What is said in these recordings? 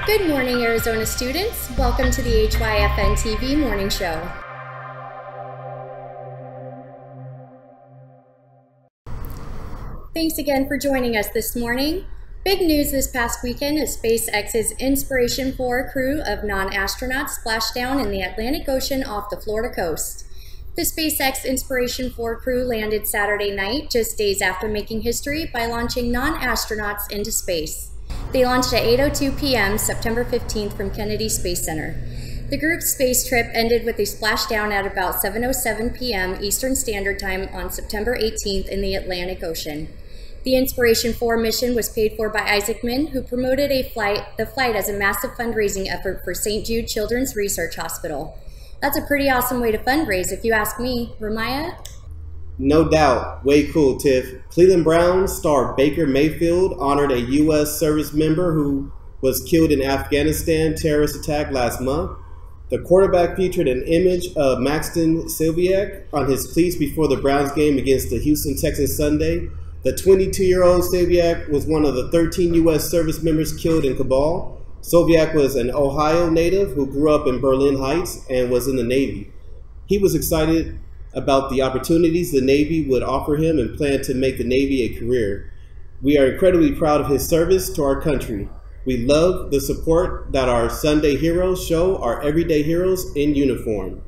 Good morning, Arizona students. Welcome to the HYFNtv morning show. Thanks again for joining us this morning. Big news this past weekend is SpaceX's Inspiration 4 crew of non-astronauts splashed down in the Atlantic Ocean off the Florida coast. The SpaceX Inspiration 4 crew landed Saturday night, just days after making history by launching non-astronauts into space. They launched at 8:02 p.m. September 15th from Kennedy Space Center. The group's space trip ended with a splashdown at about 7:07 p.m. Eastern Standard Time on September 18th in the Atlantic Ocean. The Inspiration 4 mission was paid for by Isaacman, who promoted the flight as a massive fundraising effort for St. Jude Children's Research Hospital. That's a pretty awesome way to fundraise, if you ask me. Ramaya? No doubt. Way cool, Tiff. Cleveland Browns star Baker Mayfield honored a U.S. service member who was killed in Afghanistan terrorist attack last month. The quarterback featured an image of Maxton Silviak on his cleats before the Browns game against the Houston Texans Sunday. The 22-year-old Silviak was one of the 13 U.S. service members killed in Kabul. Silviak was an Ohio native who grew up in Berlin Heights and was in the Navy. He was excited about the opportunities the Navy would offer him and planned to make the Navy a career. We are incredibly proud of his service to our country. We love the support that our Sunday heroes show our everyday heroes in uniform.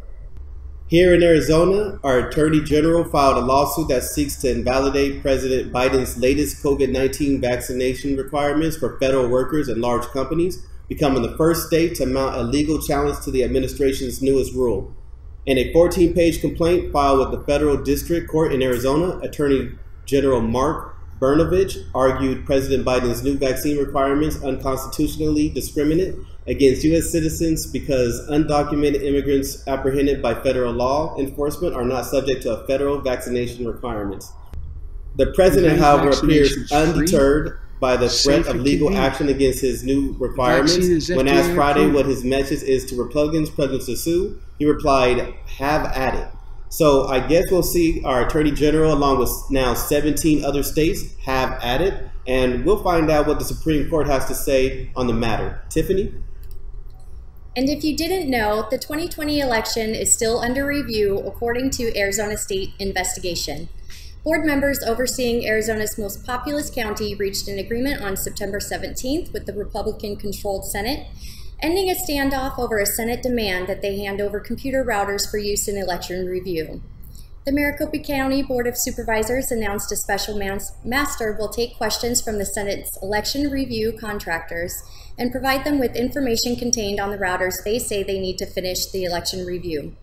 Here in Arizona, our Attorney General filed a lawsuit that seeks to invalidate President Biden's latest COVID-19 vaccination requirements for federal workers and large companies, becoming the first state to mount a legal challenge to the administration's newest rule. In a 14-page complaint filed with the Federal District Court in Arizona, Attorney General Mark Brnovich argued President Biden's new vaccine requirements unconstitutionally discriminate against U.S. citizens because undocumented immigrants apprehended by federal law enforcement are not subject to federal vaccination requirements. The president, however, appears undeterred by the threat of legal action against his new requirements. When asked Friday what his message is to Republicans present to sue, he replied, "Have at it." So I guess we'll see our Attorney General, along with now 17 other states, have at it, and we'll find out what the Supreme Court has to say on the matter. Tiffany? And if you didn't know, the 2020 election is still under review according to Arizona State investigation. Board members overseeing Arizona's most populous county reached an agreement on September 17th with the Republican-controlled Senate, ending a standoff over a Senate demand that they hand over computer routers for use in election review. The Maricopa County Board of Supervisors announced a special master will take questions from the Senate's election review contractors and provide them with information contained on the routers they say they need to finish the election review.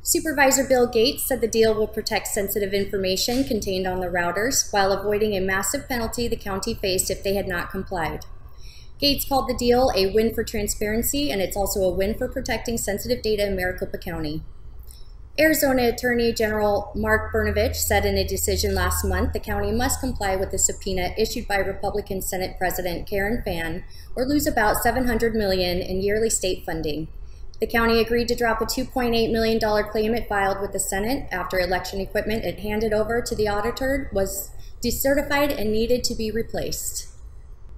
Supervisor Bill Gates said the deal will protect sensitive information contained on the routers while avoiding a massive penalty the county faced if they had not complied. Gates called the deal a win for transparency, and it's also a win for protecting sensitive data in Maricopa County. Arizona Attorney General Mark Brnovich said in a decision last month the county must comply with the subpoena issued by Republican Senate President Karen Fann or lose about $700 million in yearly state funding. The county agreed to drop a $2.8 million claim it filed with the Senate after election equipment it handed over to the auditor was decertified and needed to be replaced.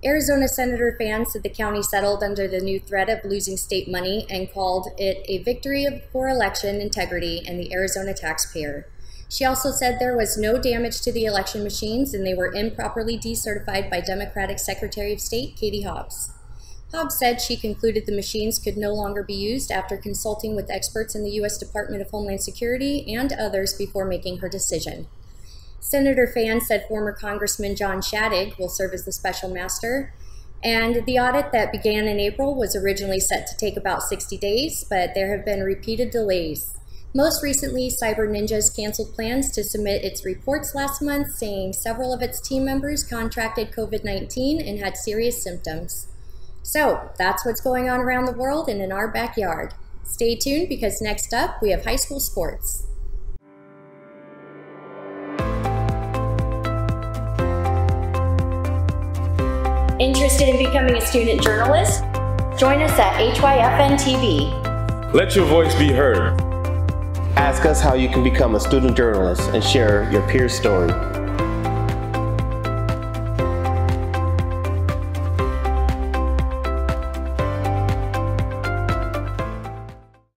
Arizona Senator Fann said the county settled under the new threat of losing state money and called it a victory for election integrity and the Arizona taxpayer. She also said there was no damage to the election machines and they were improperly decertified by Democratic Secretary of State Katie Hobbs. Hobbs said she concluded the machines could no longer be used after consulting with experts in the U.S. Department of Homeland Security and others before making her decision. Senator Fann said former Congressman John Shadegg will serve as the special master, and the audit that began in April was originally set to take about 60 days, but there have been repeated delays. Most recently, Cyber Ninjas canceled plans to submit its reports last month, saying several of its team members contracted COVID-19 and had serious symptoms. So that's what's going on around the world and in our backyard. Stay tuned because next up we have high school sports. Interested in becoming a student journalist? Join us at HYFNtv. Let your voice be heard. Ask us how you can become a student journalist and share your peer story.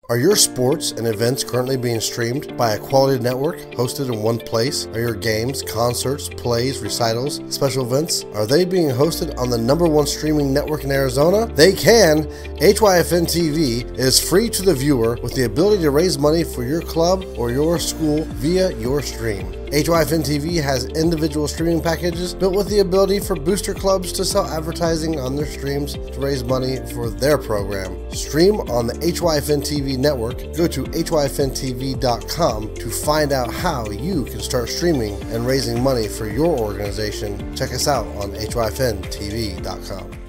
Are your sports and events currently being streamed by a quality network hosted in one place? Are your games, concerts, plays, recitals, special events, are they being hosted on the #1 streaming network in Arizona? They can! HYFNtv is free to the viewer with the ability to raise money for your club or your school via your stream. HYFNtv has individual streaming packages built with the ability for booster clubs to sell advertising on their streams to raise money for their program. Stream on the HYFNtv network. Go to HYFNtv.com to find out how you can start streaming and raising money for your organization. Check us out on HYFNtv.com.